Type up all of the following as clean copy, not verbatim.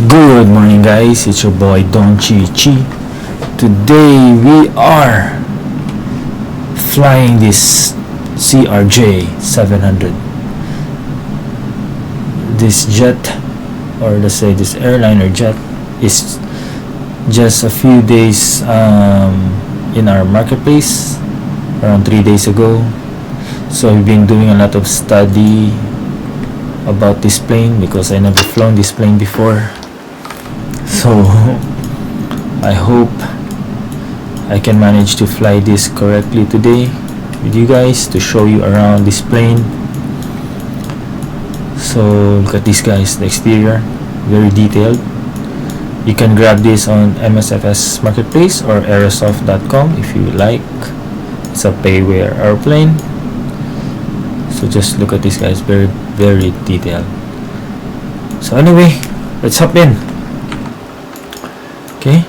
Good morning guys, it's your boy Don Chi. Today we are flying this crj700. This jet, or let's say this airliner jet, is just a few days in our marketplace, around 3 days ago. So we've been doing a lot of study about this plane because I never flown this plane before. So I hope I can manage to fly this correctly today with you guys to show you around this plane. So look at these guys, the exterior, very detailed. You can grab this on MSFS Marketplace or aerosoft.com if you like. It's a payware airplane. So just look at these guys, very detailed. So anyway, let's hop in. Okay,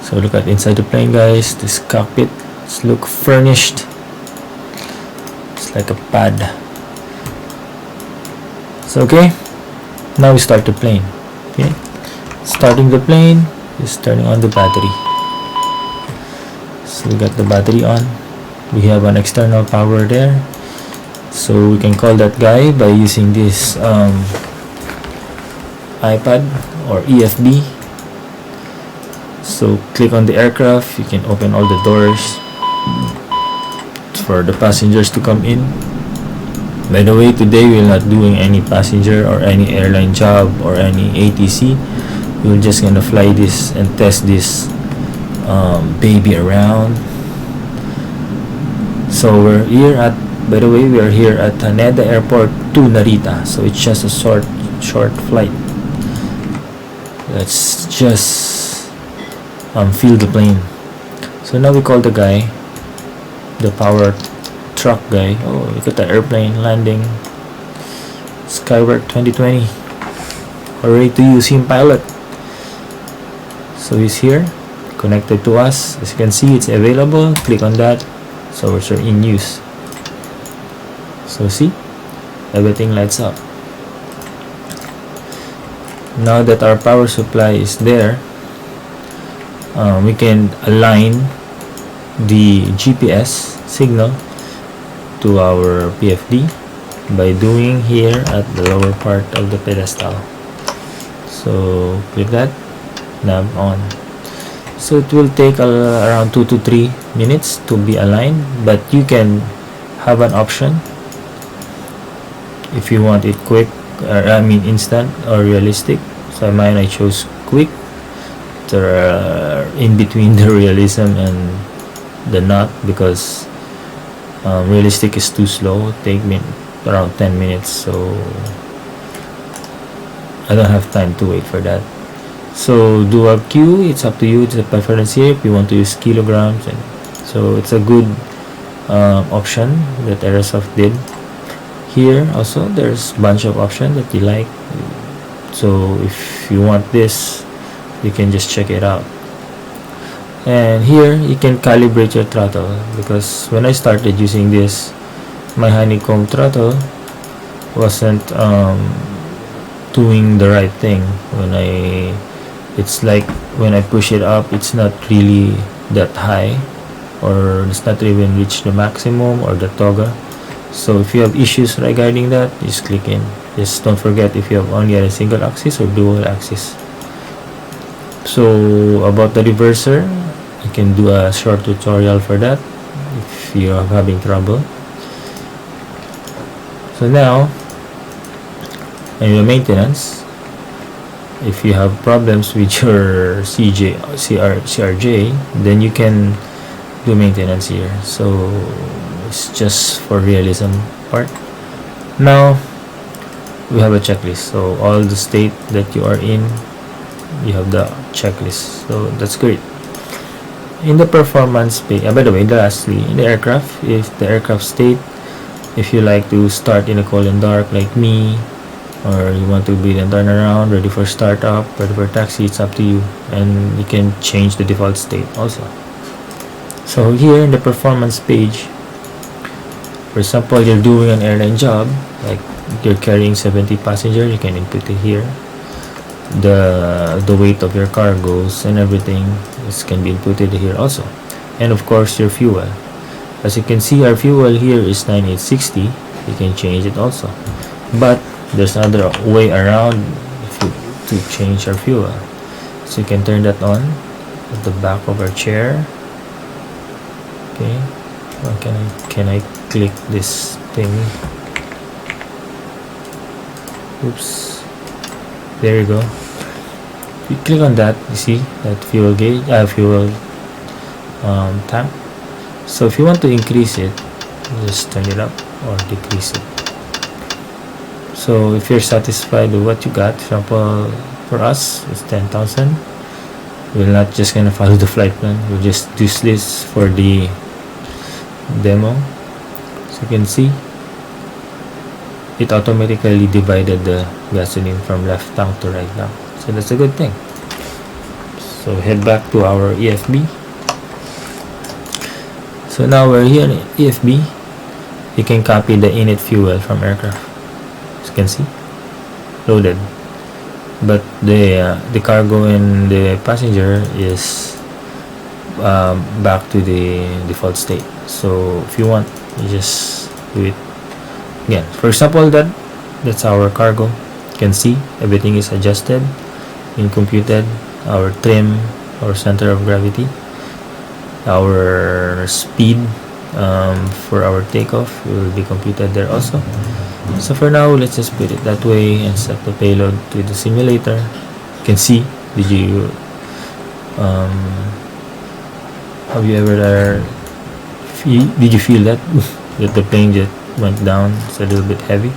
so look at inside the plane guys. This cockpit, it's look furnished. It's like a pad. So okay, now we start the plane. Okay, starting the plane is turning on the battery. So we got the battery on. We have an external power there, so we can call that guy by using this iPad or EFB. So click on the aircraft, you can open all the doors for the passengers to come in. By the way, today we're not doing any passenger or any airline job or any ATC. We're just gonna fly this and test this baby around. So we're here at, by the way, we are here at Haneda Airport to Narita. So it's just a short flight. Let's just feel the plane. So now we call the guy, the power truck guy. Oh, look at the airplane landing. Skywork 2020. Hooray to you, Sim Pilot. So he's here, connected to us. As you can see, it's available. Click on that. So it's in use. So see, everything lights up. Now that our power supply is there, we can align the GPS signal to our PFD by doing here at the lower part of the pedestal. So click that, nav on. So it will take around 2 to 3 minutes to be aligned, but you can have an option if you want it quick, instant or realistic. So mine, I chose quick. In between the realism and the not, because realistic is too slow. Take me around 10 minutes, so I don't have time to wait for that. So dual Q, it's up to you. It's a preference here if you want to use kilograms, and so it's a good option that Aerosoft did. Here also there's bunch of options that you like, so if you want this, you can just check it out. And here you can calibrate your throttle, because when I started using this, my honeycomb throttle wasn't doing the right thing. It's like when I push it up, it's not really that high, or it's not even reach the maximum or the toggle. So if you have issues regarding that, just click in. Just don't forget if you have only a single axis or dual axis. So about the reverser, you can do a short tutorial for that if you are having trouble. So now in the maintenance, if you have problems with your CRJ, then you can do maintenance here. So it's just for realism part. Now we have a checklist, so all the state that you are in, you have the checklist, so that's great. In the performance page, by the way, lastly, in the aircraft, if the aircraft state, if you like to start in a cold and dark like me, or you want to be then turn around, ready for startup, ready for taxi, it's up to you, and you can change the default state also. So here in the performance page, for example, you're doing an airline job, like you're carrying 70 passengers, you can input it here. the weight of your cargoes and everything. This can be inputted here also. And of course your fuel. As you can see, our fuel here is 9860. You can change it also, but there's another way around to change our fuel. So you can turn that on at the back of our chair. Okay, well, can I click this thing? Oops, there you go. You click on that, you see that fuel gauge, fuel tank. So if you want to increase it, just turn it up or decrease it. So if you're satisfied with what you got, for example, for us it's 10,000. We're not just gonna follow the flight plan, we'll just use this for the demo. So you can see it automatically divided the gasoline from left tank to right tank, so that's a good thing. So head back to our EFB. So now we're here in EFB. You can copy the init fuel from aircraft, as you can see, loaded, but the cargo and the passenger is back to the default state. So if you want, you just do it again. For example, that's our cargo. You can see everything is adjusted and computed. Our trim, our center of gravity, our speed for our takeoff will be computed there also. So for now, let's just put it that way and set the payload to the simulator. You can see, did you have you ever did you feel that that the plane just went down? It's a little bit heavy.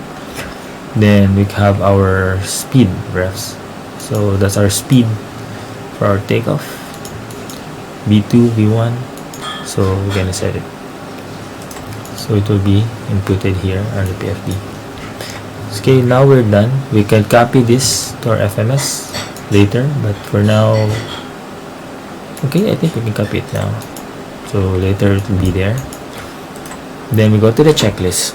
Then we have our speed refs. So that's our speed for our takeoff, V2, V1. So we're gonna set it, so it will be inputted here on the PFD. Okay, now we're done. We can copy this to our FMS later, but for now, okay, I think we can copy it now, so later it will be there. Then we go to the checklist.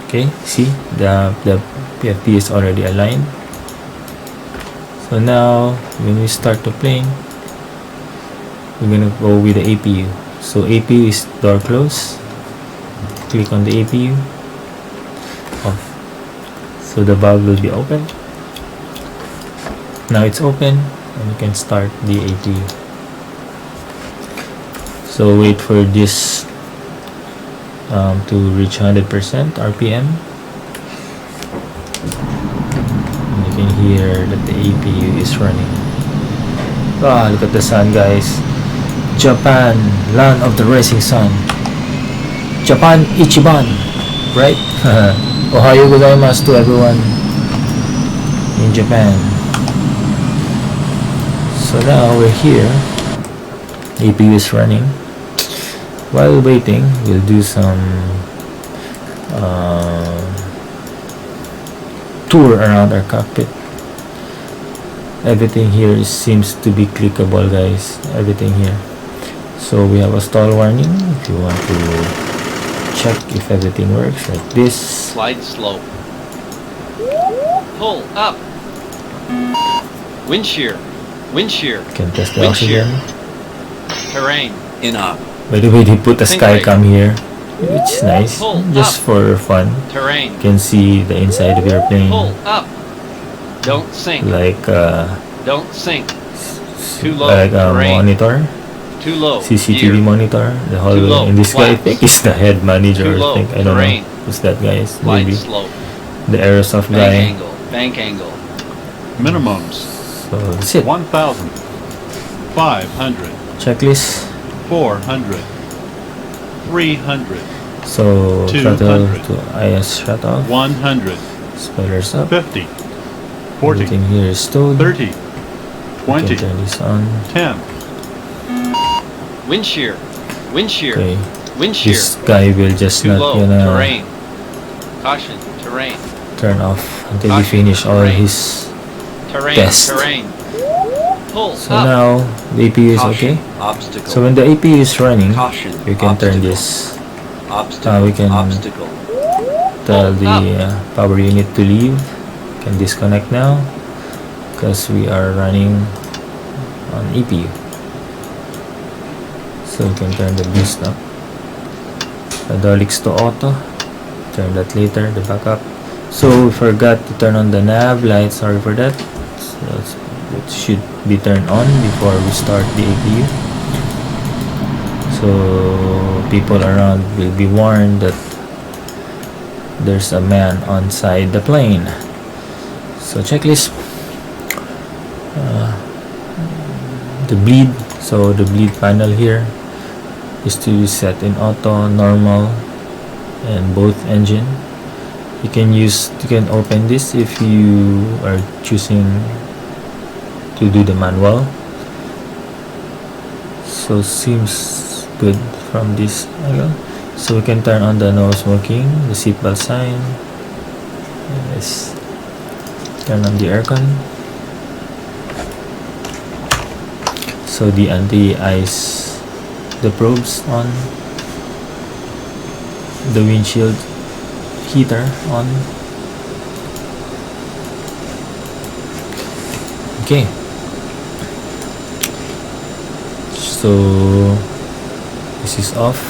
Okay, see the PFD is already aligned. So now when we start the plane, we're gonna go with the APU. So APU is door close. Click on the APU. Off. So the valve will be open. Now it's open and you can start the APU. So wait for this to reach 100% RPM. And you can hear that the APU is running. Ah, look at the sun, guys. Japan, land of the rising sun. Japan Ichiban, right? Ohayo gozaimasu to everyone in Japan. So now we're here. APU is running. While waiting, we'll do some tour around our cockpit. Everything here seems to be clickable, guys. Everything here. So we have a stall warning if you want to check if everything works, like this. Slide slope. Pull up. Wind shear. Wind shear. You can test the Wind shear. oxygen. Terrain. In up. By the way, they put a Think Skycam here, which is nice, Pull just up. for fun. Terrain. You can see the inside of your plane, Pull up. Don't sink. like Don't sink. Too low. like a Terrain. monitor, Too low. CCTV Gear. monitor. The whole Too low. and this guy I Flaps. think is the head manager. Too low. I think I don't Terrain. know who's that guy. Is Slide maybe slope. the Aerosoft Bank guy. angle. Bank angle. Minimums So that's it. 1,000, 500, Checklist. 400, 300, So 200. throttle to IS shut off. 100, Spoilers up. 50, 40, Everything here is stowed. 30, You 20, can turn this on. 10, Wind shear. Wind shear. Okay. Wind shear. This guy will just Too not low. gonna Terrain. Caution. Terrain. turn off until he Caution, finish all terrain. his Terrain. Test. Terrain. Pull So up. now the APU is okay. Obstacle. So when the APU is running, Caution. you can turn Obstacle. this, Obstacle. we can Obstacle. tell Pull the power unit to leave. Can disconnect now because we are running on EPU. So we can turn the boost up. Hydraulics to auto. Turn that later, the backup. So we forgot to turn on the nav light. Sorry for that. So it should be turned on before we start the APU. So people around will be warned that there's a man on side the plane. So checklist. The bleed. So the bleed panel here is to be set in auto, normal, and both engine. You can open this if you are choosing to do the manual. So seems good from this angle. So we can turn on the no smoking, the seatbelt sign. Yes. Turn on the aircon. So the anti-ice, the probes on, the windshield heater on. Okay. So this is off.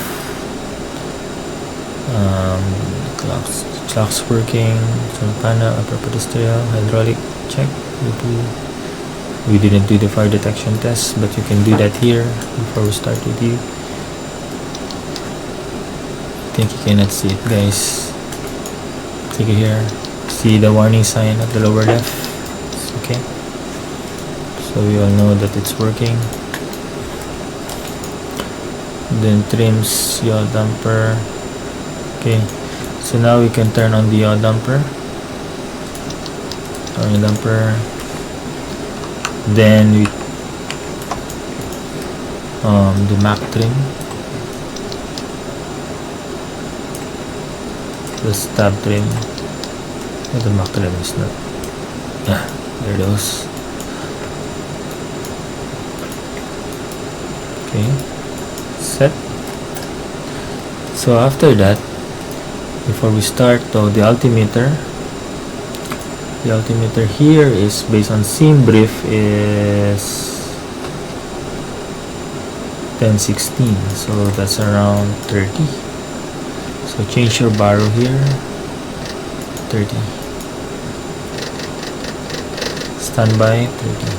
Clocks working. Sun panel, upper pedestrian, hydraulic check. We didn't do the fire detection test, but you can do that here before we start with you. I think you cannot see it, guys. Click here. See the warning sign at the lower left. It's okay. So we all know that it's working. Then trims yaw damper. Okay. So now we can turn on the yaw damper. Turn the damper. Then we the Mac trim, the stab trim. The Mac trim is not. Yeah, there it goes. Okay, set. So after that, before we start, the altimeter. The altimeter here is based on sim brief is 1016, so that's around 30. So change your barrow here, 30. Standby 30.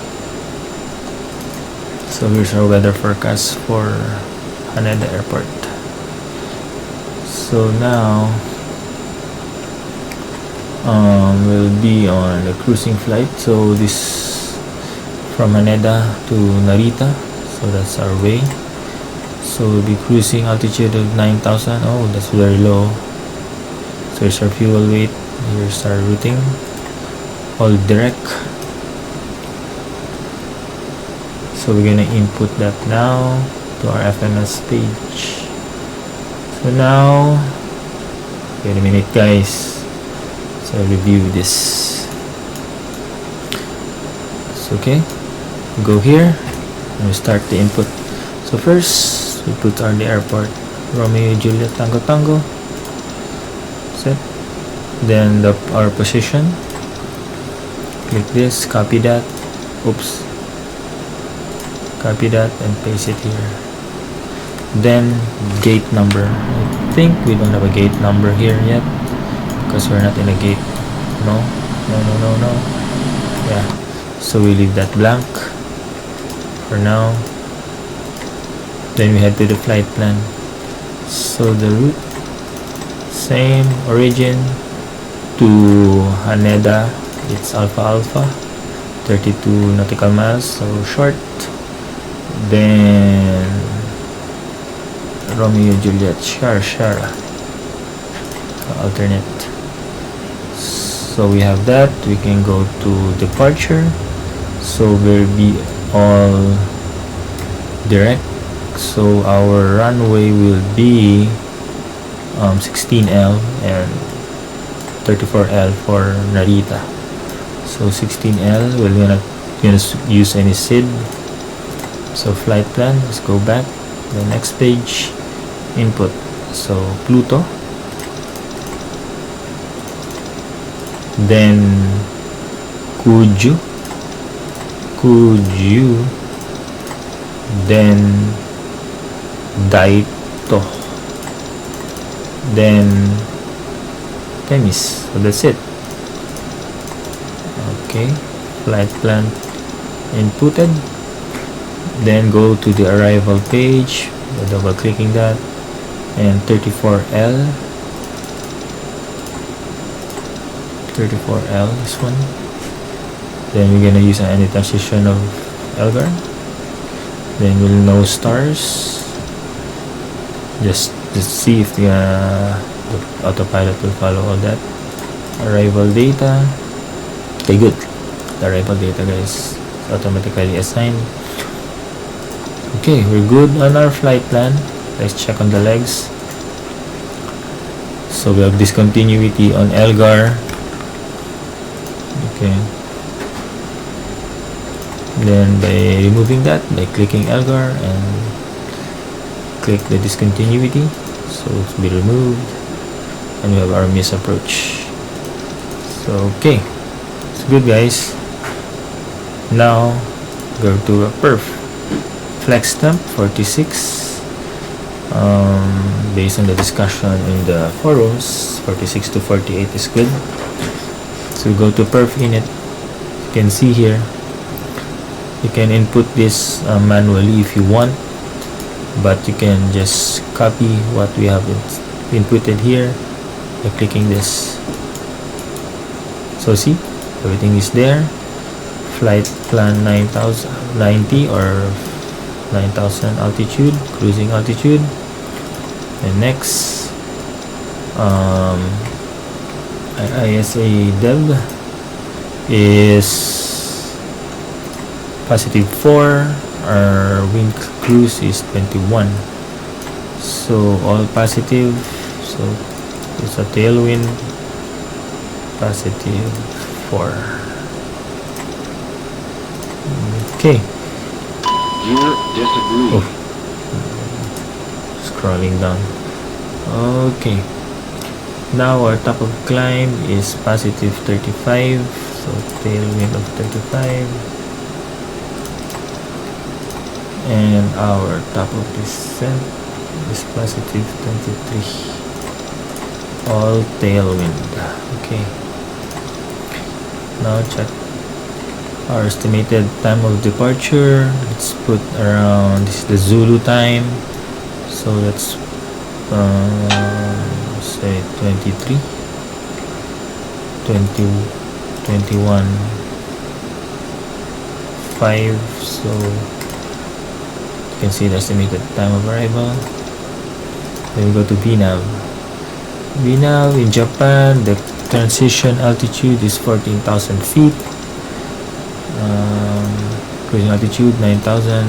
So here's our weather forecast for Haneda Airport. So now we'll be on the cruising flight. So this from Haneda to Narita, so that's our way. So we'll be cruising altitude of 9,000. Oh, that's very low. So here's our fuel weight, here's our routing, all direct. So we're gonna input that now to our FMS page. So now, wait a minute, guys. So review this. It's okay. Go here and we start the input. So first we put on the airport Romeo Juliet Tango Tango. Set. Then our position. Click this, copy that. Oops. Copy that and paste it here. Then gate number. I think we don't have a gate number here yet, because we're not in a gate. No. Yeah, so we leave that blank for now. Then we head to the flight plan. So the route, same, origin to Haneda, it's Alpha 32 nautical miles, so short. Then Romeo Juliet Shara alternate. So we have that. We can go to departure. So we'll be all direct. So our runway will be 16L and 34L for Narita. So 16L, we're gonna use any SID. So flight plan, let's go back. The next page, input. So Pluto. Then could you then daito then temis. So that's it. Okay, flight plan inputted. Then go to the arrival page by double clicking that, and 34L, this one. Then we're gonna use any transition of Elgar. Then we'll know stars. Just see if the autopilot will follow all that. Arrival data. Okay, good. The arrival data, guys, is automatically assigned. Okay, we're good on our flight plan. Let's check on the legs. So we have discontinuity on Elgar. Okay. Then by removing that, by clicking Elgar and click the discontinuity, so it's be removed, and we have our miss approach. So okay, it's good, guys. Now go to a perf flex temp 46. Based on the discussion in the forums, 46 to 48 is good. So go to perf init. You can see here, you can input this manually if you want, but you can just copy what we have inputted here by clicking this. So see, everything is there. Flight plan 90 or 9,000 altitude, cruising altitude. And next, ISA dev is +4. Our wind cruise is 21. So all positive. So it's a tailwind, +4. Okay. Unit disagree. Oh. Scrolling down. Okay. Now our top of climb is +35. So tailwind of 35. And our top of descent is +23. All tailwind. Okay. Now check our estimated time of departure. Let's put around, this is the Zulu time, so let's say 23, 20, 21, 5. So you can see the estimated time of arrival. Then we go to VNAV. VNAV in Japan, the transition altitude is 14,000 feet. Cruising altitude 9,000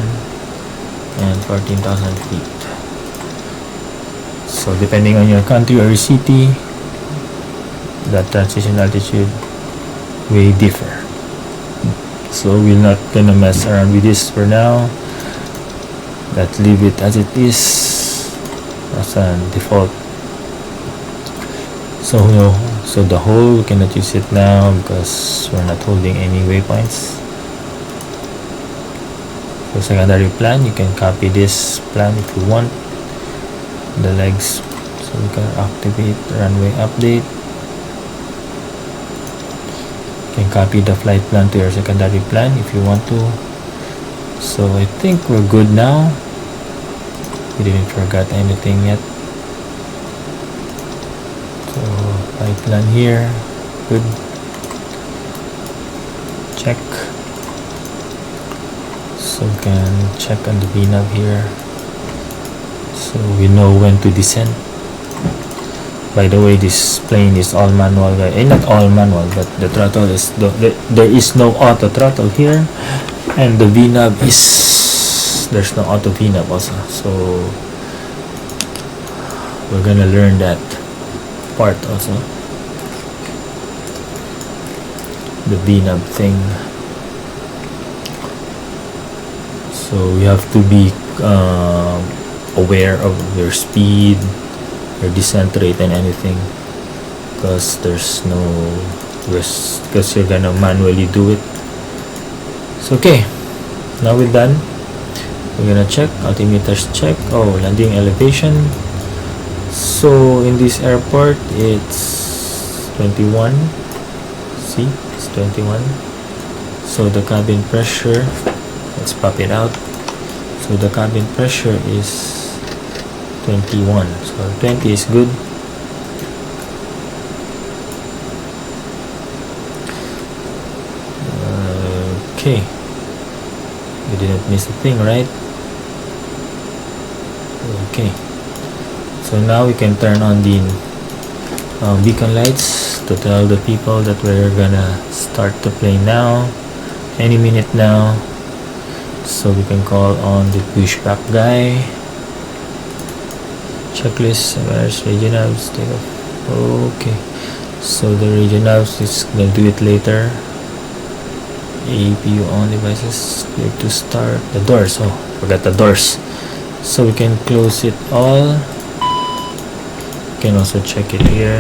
and 14,000 feet. So depending on your country or city, that transition altitude may differ. So we're not gonna mess around with this for now. Let's leave it as it is, as a default. So no, so the whole we cannot use it now because we're not holding any waypoints. So secondary plan, you can copy this plan if you want, the legs. So we can activate runway update. You can copy the flight plan to your secondary plan if you want to. So I think we're good now. We didn't forget anything yet. So flight plan here, good. Check. So we can check on the VNAV here, so we know when to descend. By the way, this plane is all manual, guys. Not all manual, but the throttle is there is no auto throttle here, and the VNAV is, there's no auto VNAV also. So we're gonna learn that part also, the VNAV thing. So you have to be aware of your speed, your descent rate, and anything, because there's no because you're gonna manually do it. So okay, now we're done. We're gonna check altimeters, check. Oh, landing elevation. So in this airport it's 21. See, it's 21. So the cabin pressure, let's pop it out. So the cabin pressure is 21. So 20 is good. Okay, we didn't miss a thing, right? Okay, so now we can turn on the beacon lights to tell the people that we're gonna start the plane now, any minute now. So we can call on the pushback guy. Checklist, where's radio navs, take off. Okay, so the radio navs is gonna do it later. APU on devices, clear to start. The doors, oh, forgot the doors. So we can close it all. You can also check it here.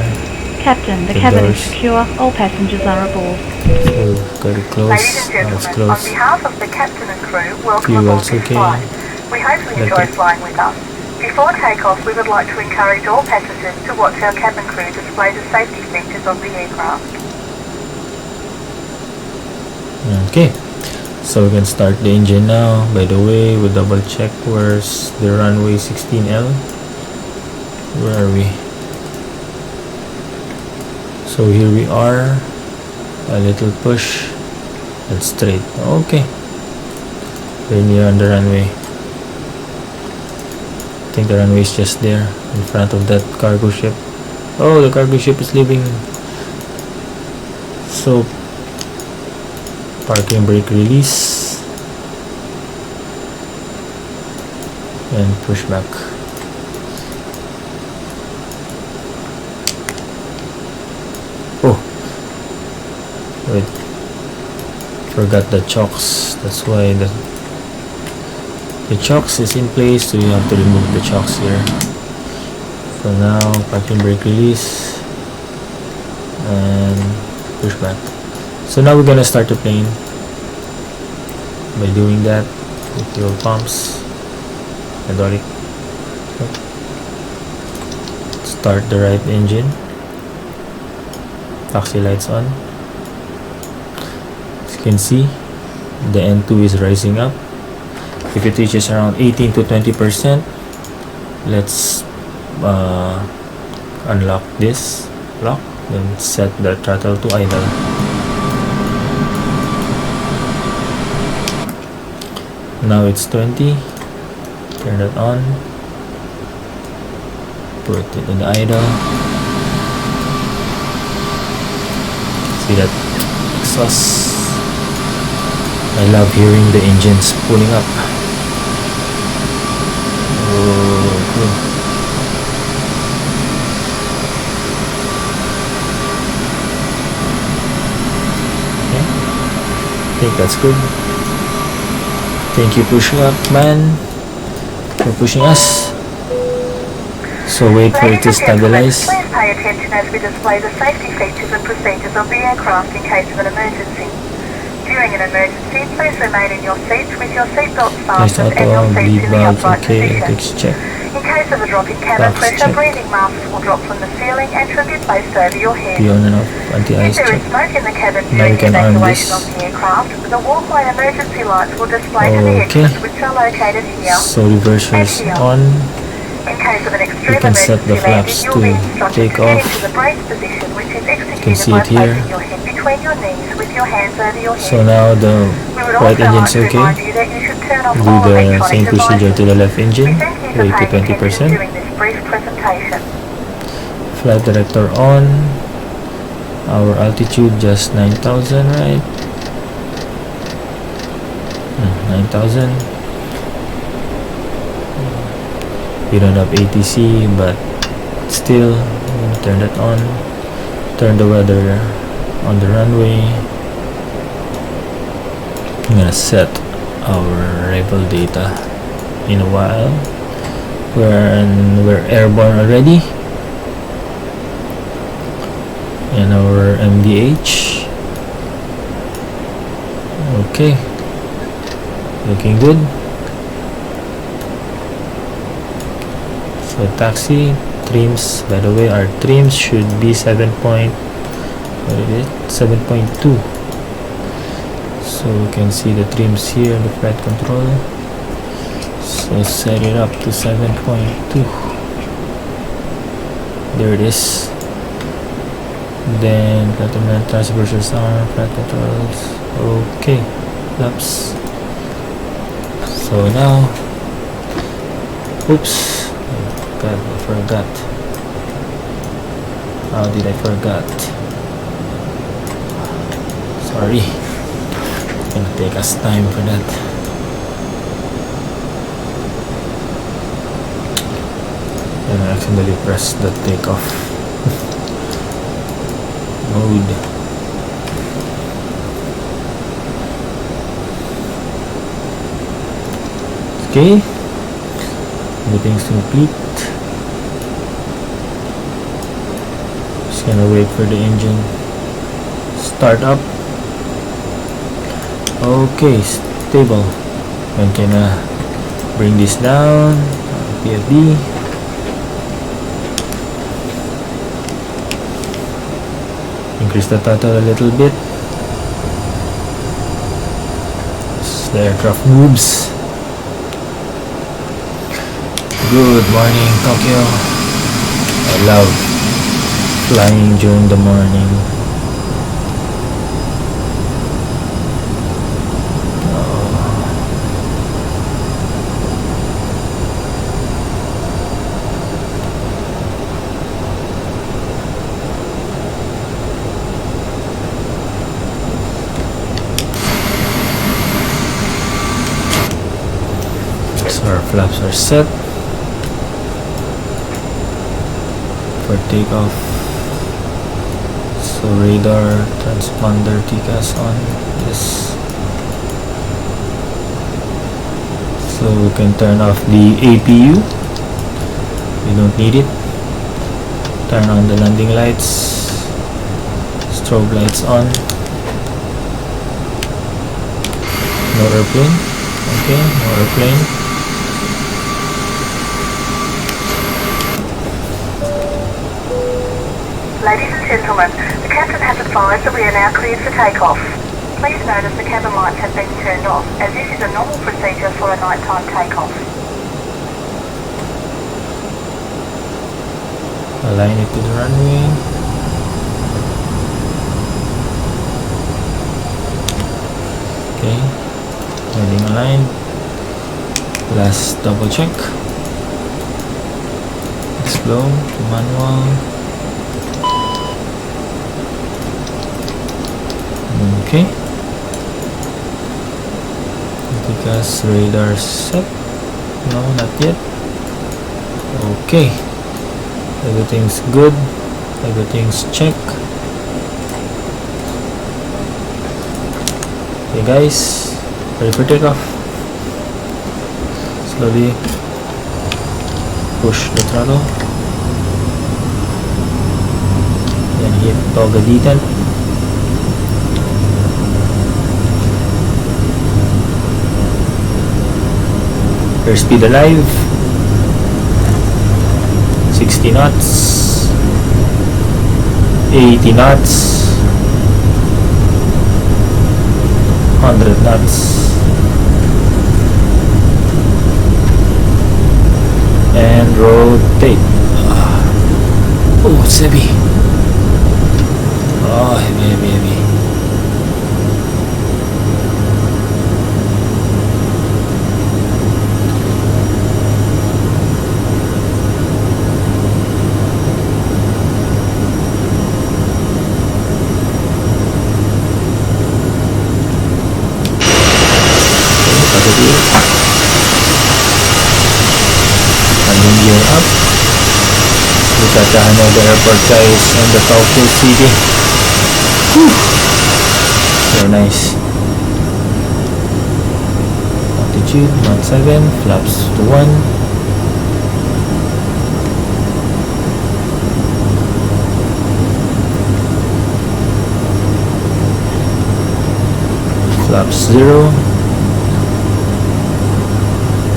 Captain, the The cabin doors. is secure. All passengers are aboard. So got it closed. Ladies and Now it's gentlemen, on closed. behalf of the captain and crew, welcome Fuel's aboard this okay. flight. We hope you Like enjoy it. flying with us. Before takeoff, we would like to encourage all passengers to watch our cabin crew display the safety features of the aircraft. Okay, so we can start the engine now. By the way, we'll double check where's the runway 16L. Where are we? So here we are. A little push and straight. Okay, we're near on the runway. I think the runway is just there in front of that cargo ship. Oh, the cargo ship is leaving. So parking brake release and push back. Oh wait, forgot the chocks. That's why the chocks is in place, so you have to remove the chocks here. So now parking brake release and push back. So now we're gonna start the plane by doing that with fuel pumps, hydraulic. Start the right engine, taxi lights on. As you can see, the N2 is rising up. If it reaches around 18 to 20%, let's unlock this lock, then set the throttle to idle. Now it's 20. Turn that on. Put it in the idle. See that exhaust? I love hearing the engines pulling up. Oh, cool. Okay. I think that's good. Thank you, pushing up, man, for pushing us. So wait for it to Ladies and gentlemen, stabilize. please pay attention as we display the safety features and procedures of the aircraft in case of an emergency. During an emergency, please remain in your seats with your seatbelts Place fastened and your auto, seats lead in the valves, upright okay, position. takes check. In case of a drop in cabin Box pressure, check. breathing masks will drop from the ceiling and should be placed over your head. Be on and off, If anti-ice there is check. smoke in the cabin Now during we the can arm evacuation this. of the aircraft, the walkway emergency lights will display to the Okay. exits which are located here. So reversers on. In case of an extreme can set the emergency landing, flaps you'll be to instructed take to get off. into the brace position, which is can executed see by it here. placing your head between your knees with your hands over your head. So now the We would right also like engine's to okay. remind you that you should turn off Do all the electronic same procedure devices. to the left We engine. thank you for Wait to paying attention 20%. during this brief presentation. Flight director on. Our altitude just 9,000, right? 9,000. We don't have ATC, but still turn that on. Turn the weather on the runway. I'm gonna set our arrival data in a while. We're airborne already, and our MVH. Okay, looking good. So taxi trims, by the way, our trims should be 7.2. So we can see the trims here in the flight control. So set it up to 7.2. There it is. Then platinum transversals are flight controls. Okay, flaps. So now, oops, God, I forgot. How did I forget? Sorry, it's gonna take us time for that. And I accidentally pressed the takeoff mode. Okay, everything's complete. Just gonna wait for the engine start up. Okay, stable. I'm gonna bring this down. PFD. Increase the throttle a little bit as the aircraft moves. Good morning, Tokyo. I love flying during the morning. So our flaps are set for takeoff. So radar transponder TCAS on. Yes. So we can turn off the APU. We don't need it. Turn on the landing lights. Strobe lights on. No airplane. Okay, no airplane. Ladies and gentlemen, the captain has advised that we are now cleared for takeoff. Please notice the cabin lights have been turned off, as this is a normal procedure for a nighttime takeoff. Align it to the runway. Okay, heading aligned. Last double check. Let's go to manual. Okay. Because radar set. No, not yet. Okay. Everything's good. Everything's check. Okay guys, ready for takeoff. Slowly push the throttle. Then hit toggle detent. Airspeed alive. 60 knots. 80 knots. 100 knots. And rotate. Oh, it's heavy. Oh, heavy. Up. Look at the Haneda airport guys and the Tokyo city. Whew. Very nice. Altitude 17, flaps to 1. flaps 0.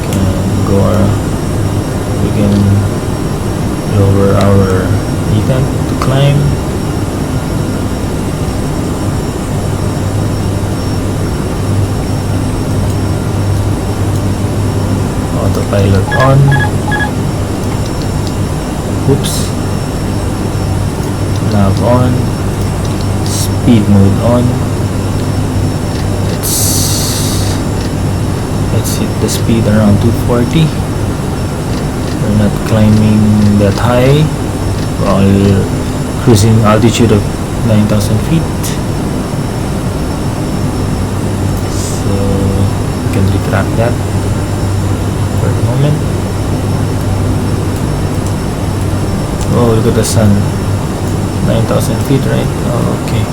Can go we can lower our detent to climb. Autopilot on. Oops. Nav on. Speed mode on. Let's hit the speed around 240. We're not climbing that high. We're only cruising altitude of 9,000 feet. So we can retract that for the moment. Oh, look at the sun. 9,000 feet, right? Oh, okay.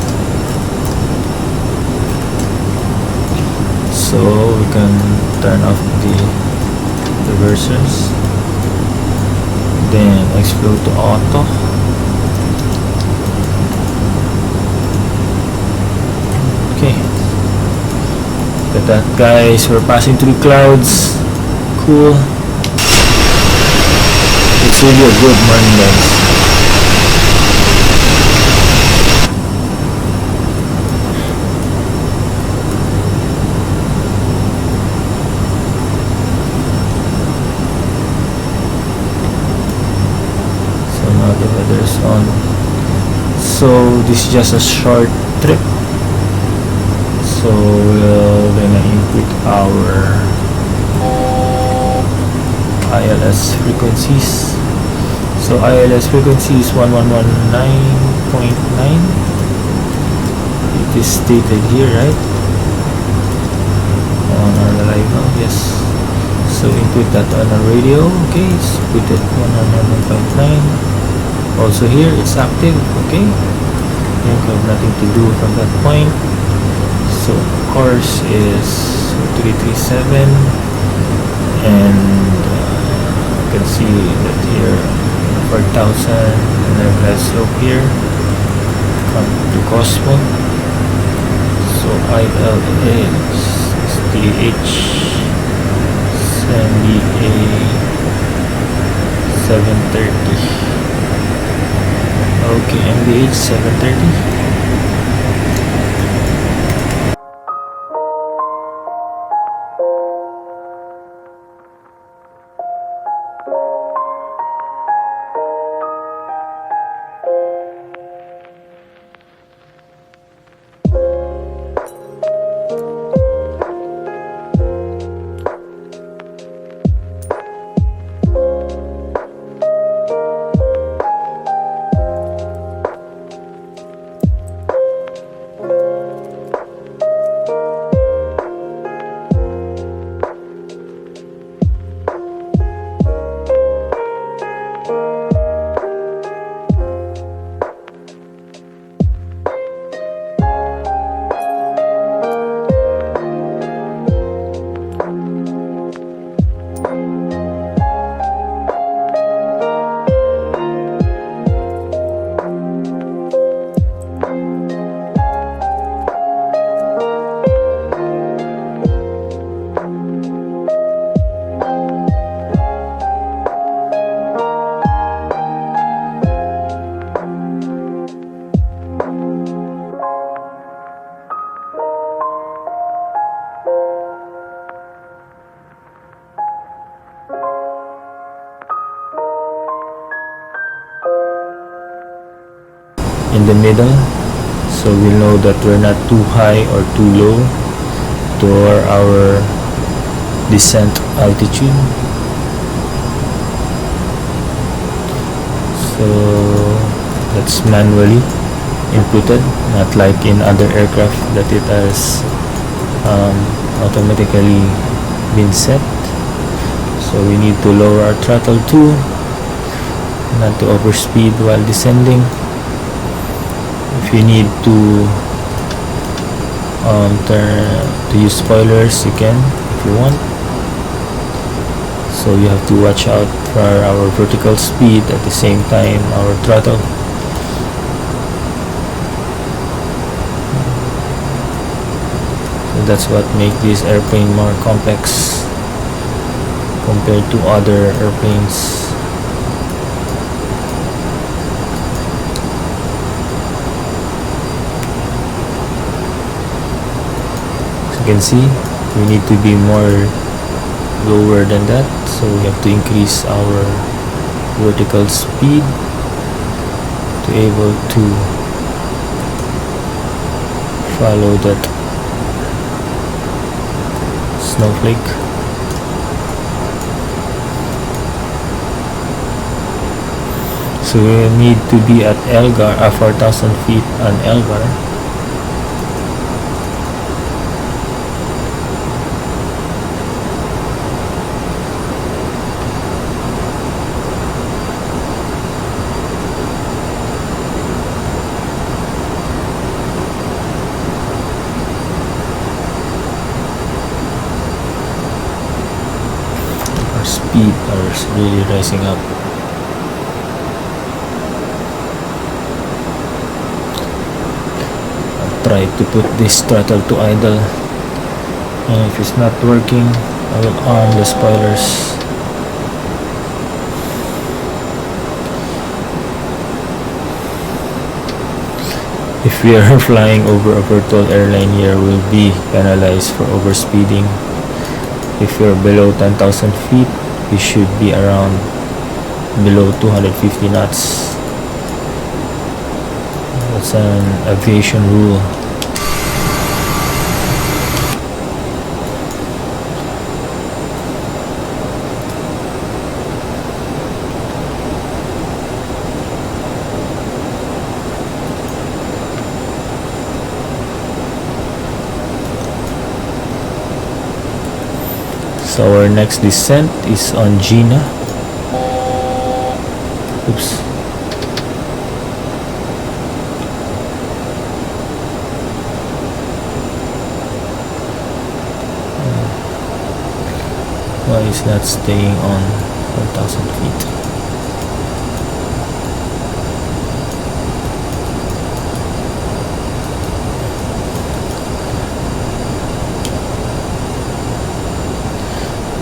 So we can turn off the reversers, then explode to auto. Okay, look at that, guys. We're passing through clouds. Cool. It's really a good morning, guys. The weather is on. So this is just a short trip, so we're gonna input our ILS frequencies. So ILS frequency is 1119.9. It is stated here, right, on our arrival. Yes, so input that on our radio. Okay, so put it 1119.9. Also here it's active. Okay, you have nothing to do from that point. So course is 337, and you can see that here 4,000 and then glass slope here come to Cosmo. So ILS STH CMBA 730. Okay, MBH 730. In the middle, so we know that we're not too high or too low to our descent altitude. So that's manually inputted, not like in other aircraft that it has automatically been set. So we need to lower our throttle too, not to overspeed while descending. If you need to use spoilers, you can if you want. So you have to watch out for our vertical speed, at the same time our throttle. So And that's what makes this airplane more complex compared to other airplanes. As you can see, we need to be more lower than that, so we have to increase our vertical speed to able to follow that snowflake. So we need to be at Elgar, 4,000 feet on Elgar. Our speed is really rising up. Try to put this throttle to idle, and if it's not working, I will arm the spoilers. If we are flying over a virtual airline here, we'll be penalized for overspeeding. If you're below 10,000 feet, we should be around below 250 knots. That's an aviation rule. So our next descent is on Gina. Oops. Why is not staying on 1,000 feet?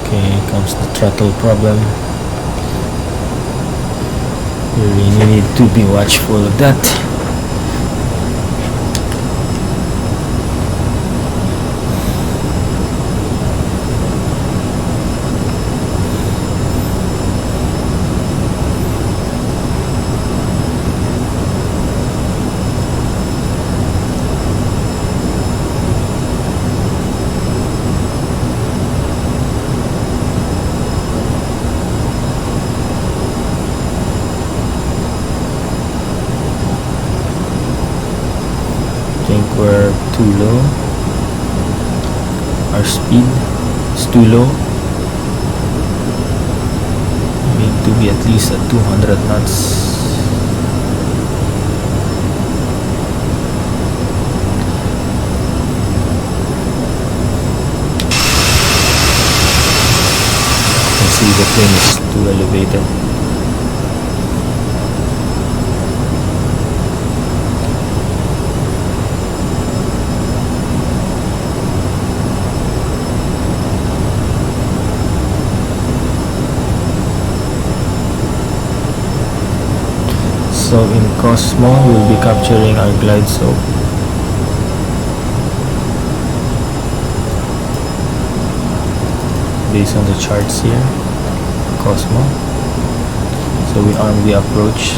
Okay, here comes the throttle problem. You really need to be watchful of that. We're too low. Our speed is too low. We need to be at least at 200 knots. You can see the plane is too elevated. So in Cosmo, we'll be capturing our glide slope. Based on the charts here, Cosmo. So we arm the approach.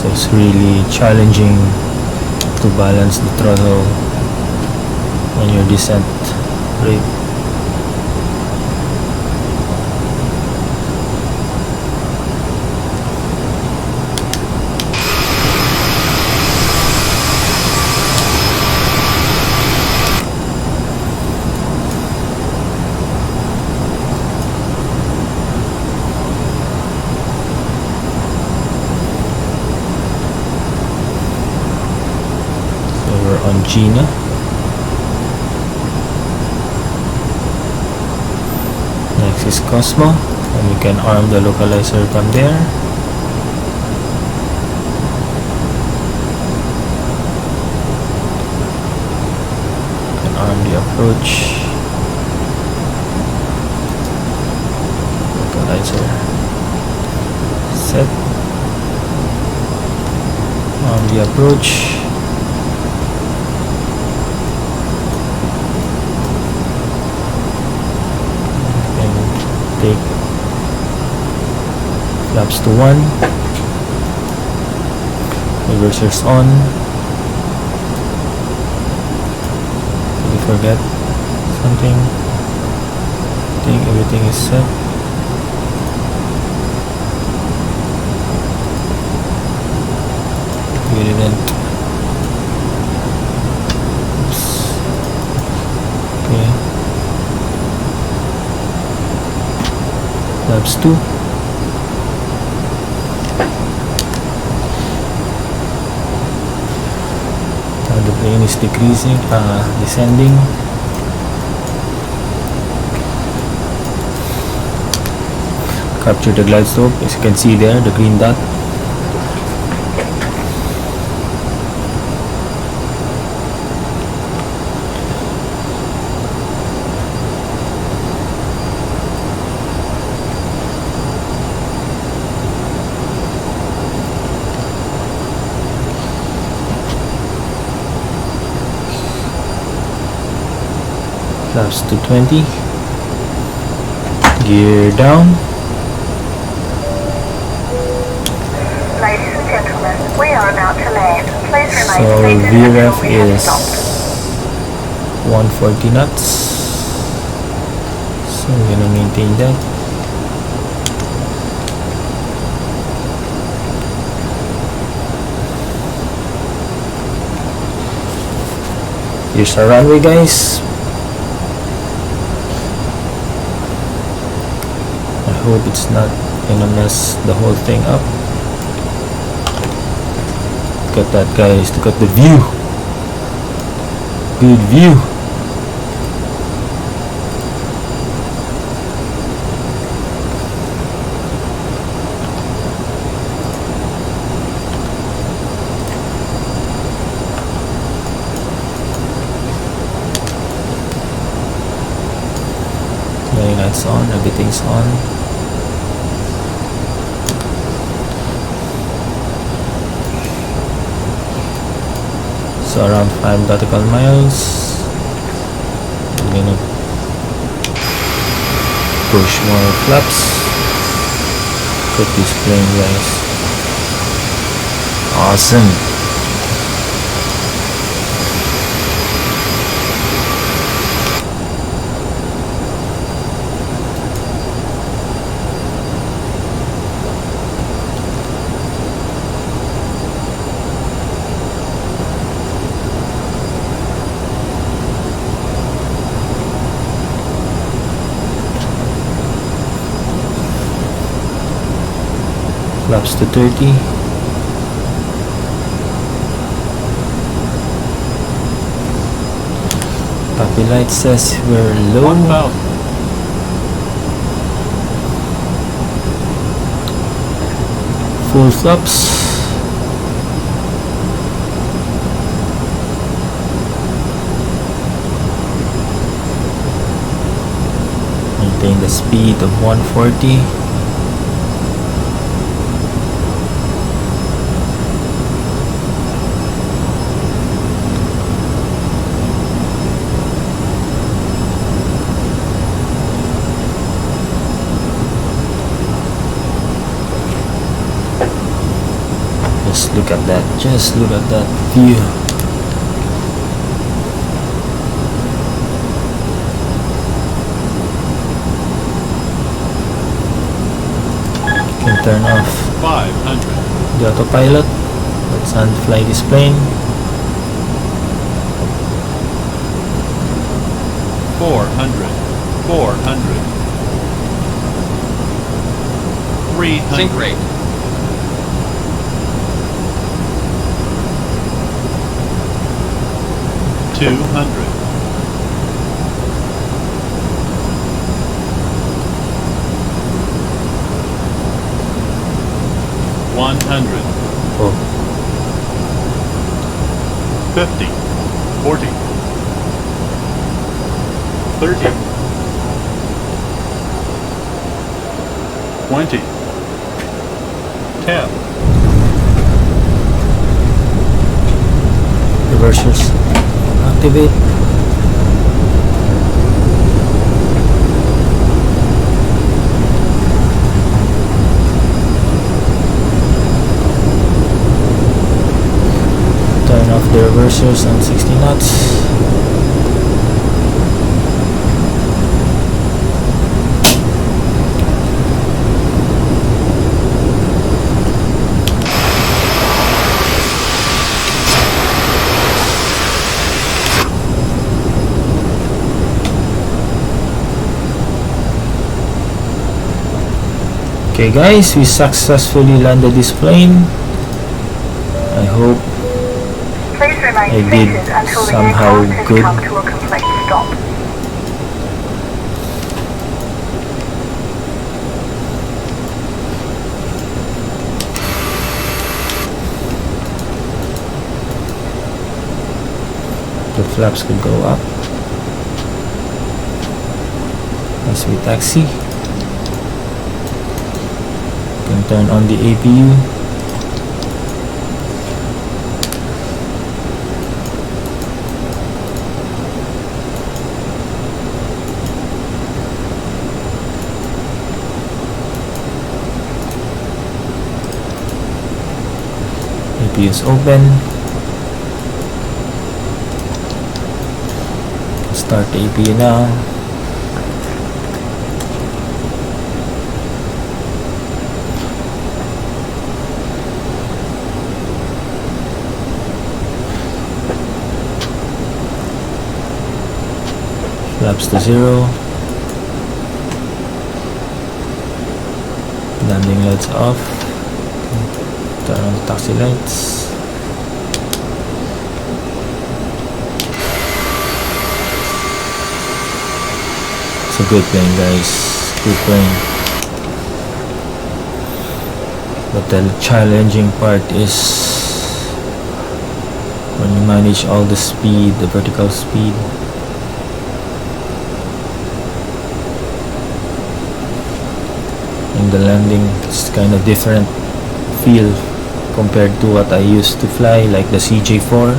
It's really challenging to balance the throttle on your descent rate. On Gina. Next is Cosmo, and you can arm the localizer from there. You can arm the approach. Localizer set. Arm the approach. Take flaps to 1, reversers on. Did you forget something? I think everything is set. We didn't. Oops. Okay. Flaps 2. Now the plane is decreasing, descending. Capture the glide slope, as you can see there, the green dot. Flaps to 20. Gear down. Ladies and gentlemen, we are about to land. Please remain So seated until VREF we have is stopped. 140 knots. So I'm gonna maintain that. Here's our runway, guys. I hope it's not gonna mess the whole thing up. Look at that, guys. Look at the view. Good view. Lights on, everything's on. So around 5 nautical miles. I'm gonna push more flaps. Put this plane, guys. Awesome. Flaps to 30. Puppy light says we're low. 1,000. Full flaps. Maintain the speed of 140. Just look at that. Just look at that view. You can turn off 500. the autopilot. Let's unfly this plane. 400. 400. 300. Sync rate. 200. 100, Oh, 50, 40, 30, 20, 10, reversers. Activate. Turn off the reversers on 60 knots. Okay guys, we successfully landed this plane. I hope Please remain I did seated until the somehow aircraft has good. come to a complete stop. the flaps could go up as we taxi. Can turn on the APU. APU is open. Start the APU now. Flaps to 0. Landing lights off. Turn on the taxi lights. It's a good plane, guys. Good plane. But the challenging part is when you manage all the speed, the vertical speed. In the landing, it's kind of different feel compared to what I used to fly, like the CJ4,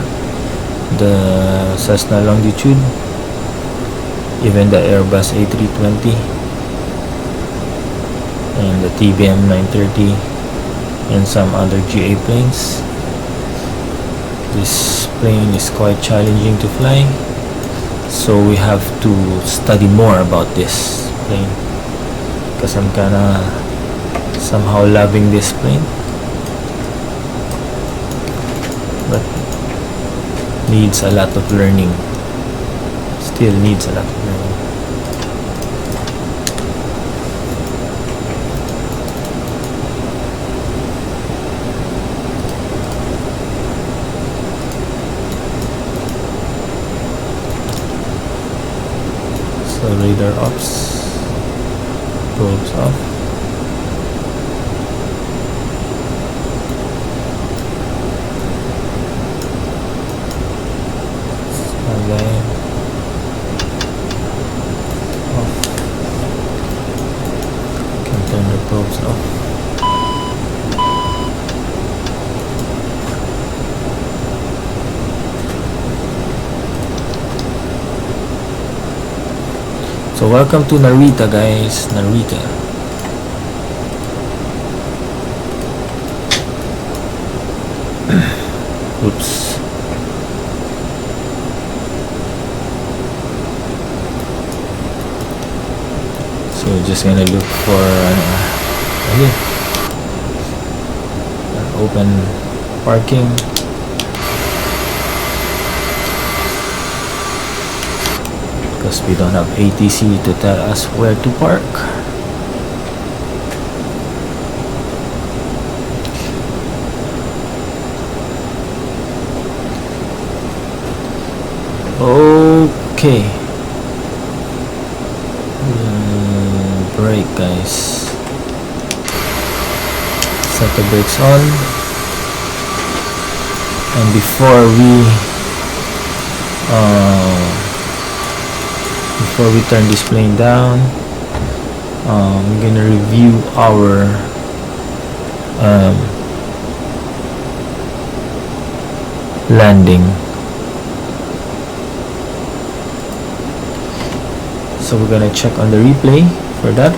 the Cessna Longitude, even the Airbus A320 and the TBM 930 and some other GA planes. This plane is quite challenging to fly, so we have to study more about this plane because I'm kinda somehow loving this plane, but needs a lot of learning. Still needs a lot of learning. So radar ops, probes off. Skyline off. Can turn the probes off. So welcome to Narita, guys. Narita. Oops. So we're just gonna look for an open parking. Because we don't have ATC to tell us where to park. Okay. Brake, guys. Set the brakes on, and before we turn this plane down, we're gonna review our landing. So we're gonna check on the replay for that.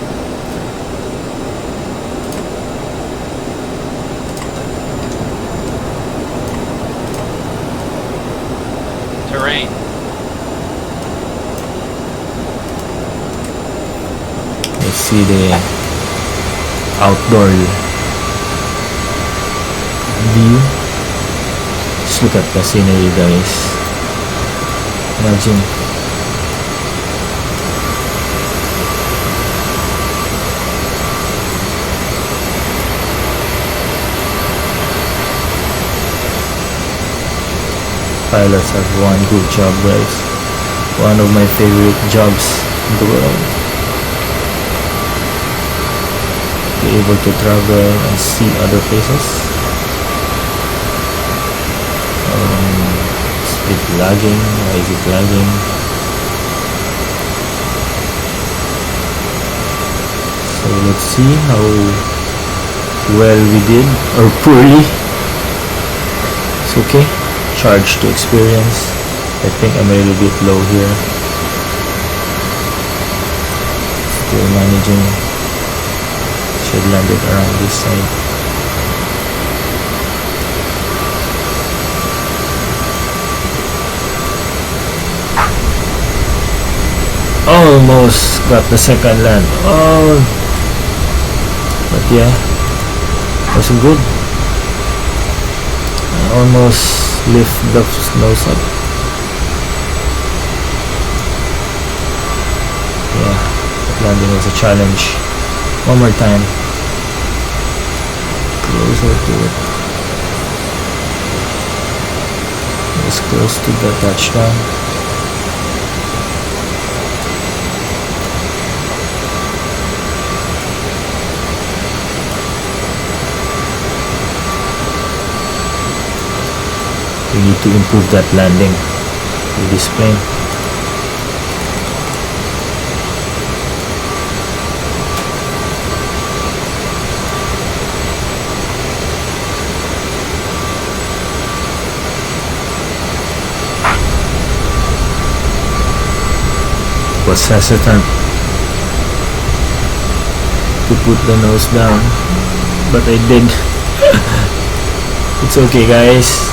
Terrain. Let's see the outdoor view. Just look at the scenery, guys. Imagine. Pilots have one good job, guys. One of my favorite jobs in the world. Be able to travel and see other places. It's a bit lagging. Why is it lagging? So let's see how well we did or poorly. It's okay. Charge to experience. I think I'm a little bit low here. Still managing. Should land it around this side. Almost got the second land. Oh, but yeah, wasn't good. I almost lift the nose up. Yeah, that landing was a challenge. One more time. Closer to it. It's close to the touchdown. We need to improve that landing with this plane. Was hesitant to put the nose down, but I did. It's okay, guys.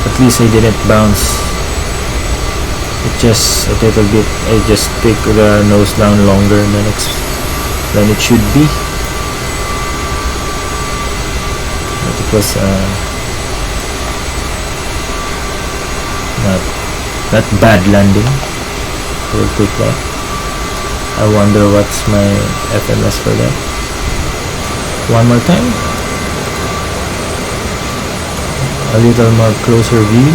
At least I didn't bounce. It just a little bit. I just take the nose down longer than it should be. But it was not bad landing. We'll take that. I wonder what's my FMS for that. One more time. A little more closer view.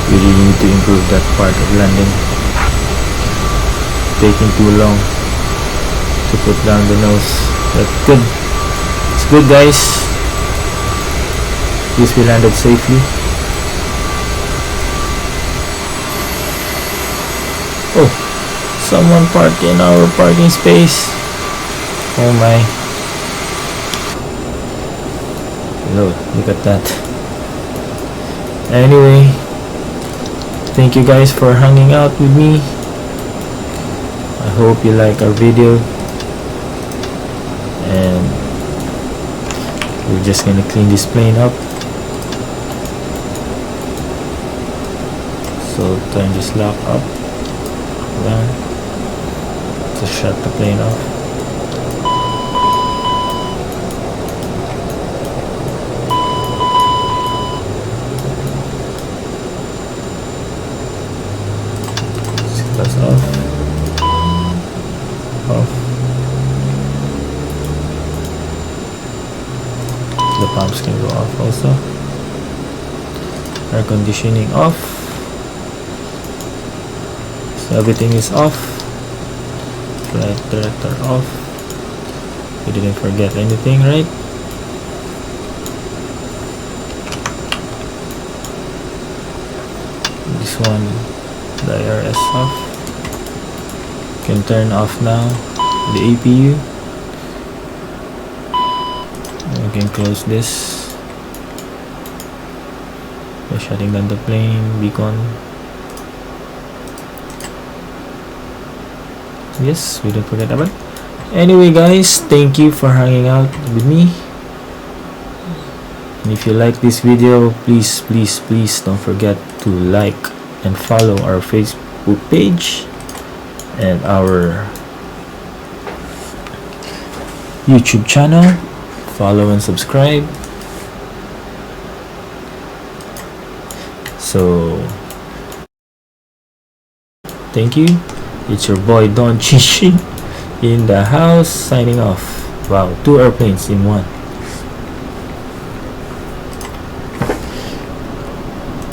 We really need to improve that part of landing. Taking too long to put down the nose. But good. It's good, guys. At least we landed safely. Oh, someone parked in our parking space. Oh my. Look at that. Anyway, thank you guys for hanging out with me. I hope you like our video, and we're just gonna clean this plane up. So turn this lock up, down, to shut the plane off. That's off. Off. The pumps can go off also. Air conditioning off. So everything is off. Flight director off. We didn't forget anything, right? This one, the IRS off. Can turn off now the APU. We can close this by shutting down the plane beacon. Yes, we don't forget about it. Anyway guys, thank you for hanging out with me, and if you like this video, please don't forget to like and follow our Facebook page and our YouTube channel. Follow and subscribe. So thank you. It's your boy Don Chichi in the house, signing off. Wow, 2 airplanes in one.